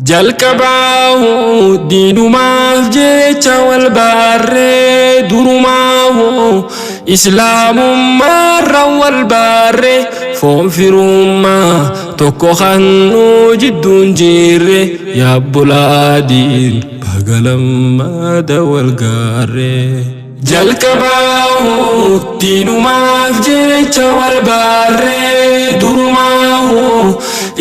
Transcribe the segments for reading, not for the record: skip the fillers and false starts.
jalqabaahu diinumaaf jecha wal baarree durumaahu islaamummaarra wal baarree foon firummaa tokko kan nu jidduun jirre yaa bulaadiin bagalammaada wal gaarree jalqabaahu diinumaaf jecha wal baarree durumaahu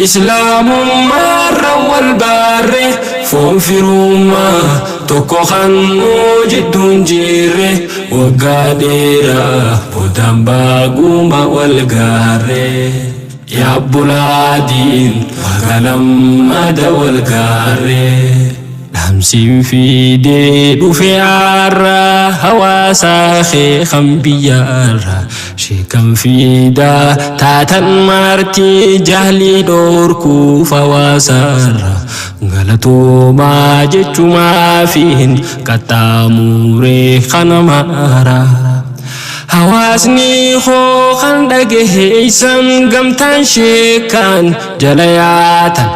islaamummaarra wal baarree foon firummaa tokko kan nu jidduun jirre waggaa dheeraa boodaan baaguma wal gaarree yaa bulaadiin bagalammaada wal gaarree dhaamsiin fiidee dhufe arra hawaasa kee kan biyyaarra sheekan fiidaa taatan martii jahlii dhoorkuuf hawaasarra galatoomaa jechumaafiin qaxxaamuree kana maara hawaasni koo kan dhageessan gamtaan sheekan jala yaatan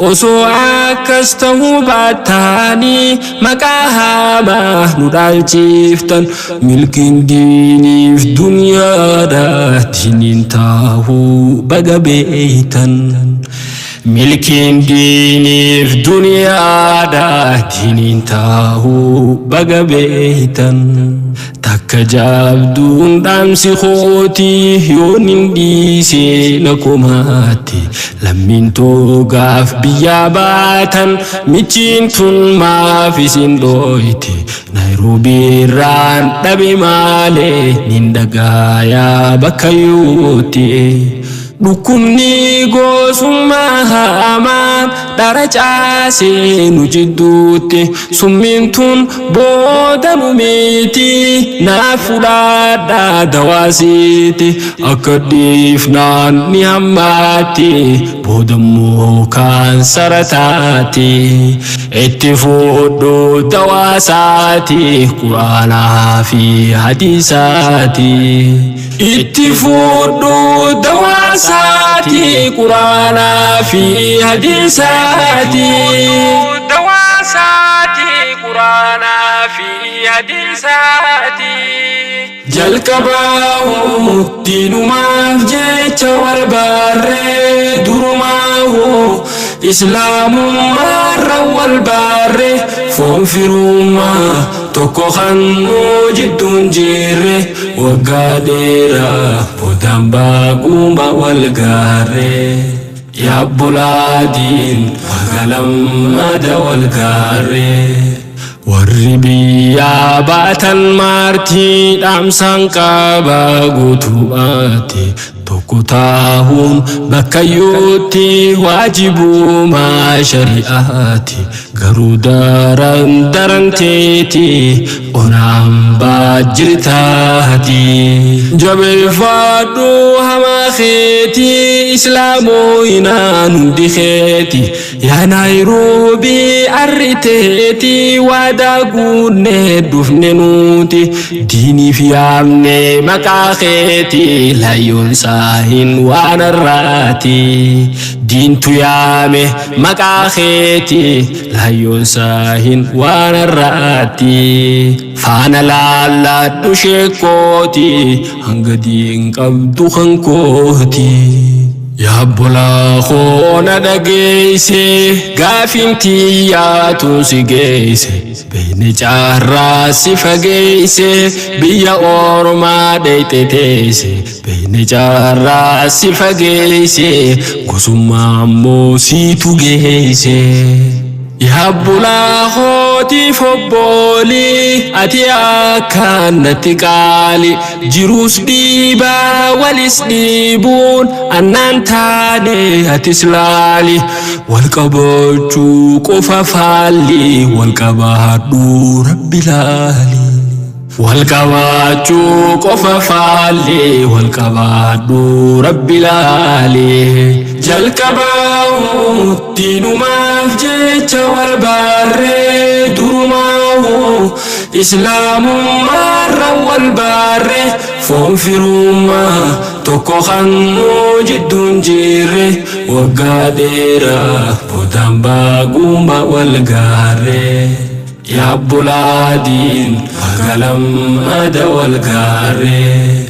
osoo akkas ta'uu baatanii maqaa hamaa nu dhaalchiftan milkiin diiniif duniyaadha diiniin taahuu baga beeytan milkiin diiniif duniyaadha diiniin taahuu baga beeytan takka jabduun dhaamsi kootii yoon hin dhiisee na komaatti lammiin toogaaf biyyaa baatan michiin tun maaf isin dhooyti Nairobiirraan dhabe maalee nin dhagaayaa bakka yuuti dhukkubni gosummaa hamaan dhara caasee nu jidduutti summiin tun booda nu miti naaf fudhadhaa dawaasiiti akka dhiifnaan ni hammaatti boodammoo kaansara taati itti fuudhuu dawaasaati quraanaa fi hadiisaati itti fuudhuu dawaasaati quraanaa fi hadiisaati dawaasaati quraanaa fi hadiisaati jalqabaahu diinumaaf jecha wal baarree durumaahu islaamummaarra wal baarree foon firummaa tokko kan nu jidduun jirre waggaa dheeraa boodaan baaguma wal gaarree yaa bulaadiin bagalammaada wal gaarree warri biyyaa baatan martii dhaamsaan qabaa guutumaatti tokko taahuun bakka yuutti waajibumaa shari'aati garuu daran teeti onaan baajirtaati jabeeffadhu hamaa keeti islaamoyinaan hundi keeti yaa Nairobii arriteeti waadaa guunnee dhufne nuti diiniif yaamne maqaa keeti layyoon saahin waan arraati diintu yaame maqaa keeti layyoon saahin waan arraati faana laalladhu sheekkooti hanga diin qabdu kan kooti yaa bolaa koona dhageesse gaafin tiyyaatu si geesse beeyne caarraa si fageesse biyya ormaa dheyxe teesse beeyne caarraa si fageesse gosummaa ammoo siitu geesse yaa bolaa kootiif obboolii ati akkaan natti qaali jiruus dhiibaa walis dhiibuun annaan taane atis laali wal qabachuu qofa faalli wal qabaadhu rabbi laali والكواجو قف فالي والكوادو رب العالي جل كباو دينو ما فجيت والبار درماو إسلام مرة والبار فهم في روما توكو خانو جدون جيري وقاديرا بودان باقوما والغاري يا بلادين فقلم أدا والغاري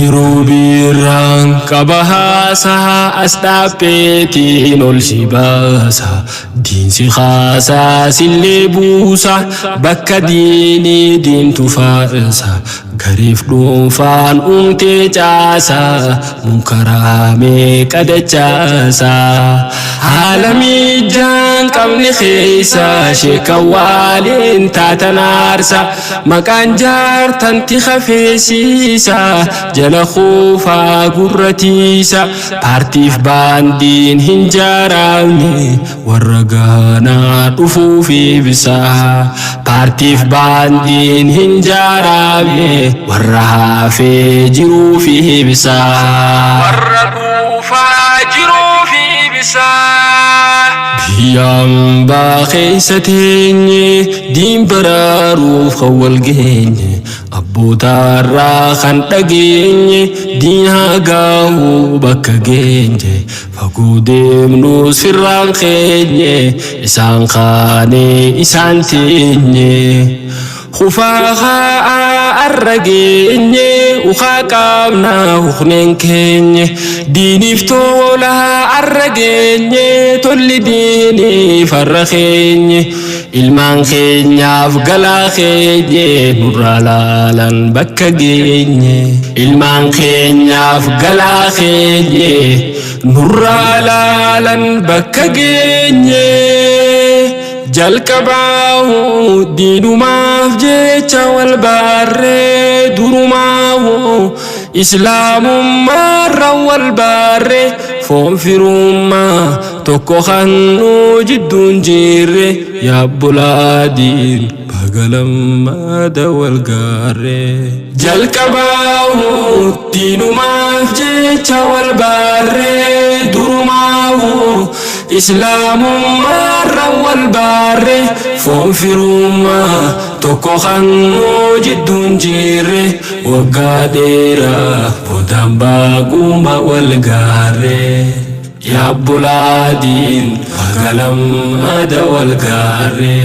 نيروبي رانك بهاسا أستابيتي نول شباسا دين سخاسا سلبوسا بكا ديني دين تفارسا غريف دوفان أمتي جاسا منكرامي كده جاسا عالمي جان قبل خيسا شكوالين تاتنارسا مكان جار تنتي خفيسيسا جل خوفا قرتيسا بارتيف باندين هنجارامي ورقانا رفوفي بسا بارتيف باندين هنجارامي ورهافي جروفي بسا ورقوفا جروفي بسا بيام باخيستيني دين براروف خوال جيني أبو تارا خانتاقيني دين هاقاو بكا جيني فقوديم نو سران خيني إسان خاني إسان تيني خفاها أرقيني وخاقامنا وخنين كيني ديني فتولها أرقيني تولي ديني فرخيني ilmaan keenyaaf galaa keenye nurraa laalan bakka geenye ilmaan keenyaaf galaa keenye nurraa laalan bakka geenye jalqabaahu diinumaaf jecha wal baarree durumaahu islaamummaarra wal baarree foon firummaa tokko khannoo jidduun jirre yaa bulaadiin bagalammaada wal gaarree jalqabaahu diinumaaf jecha wal baarree durumaahu islaamummaarra wal baarree foon firummaa tokko khannoo jidduun jirre waggaa dheeraa boodaan baaguma wal gaarree يا بلادين بغلم أدا والغاري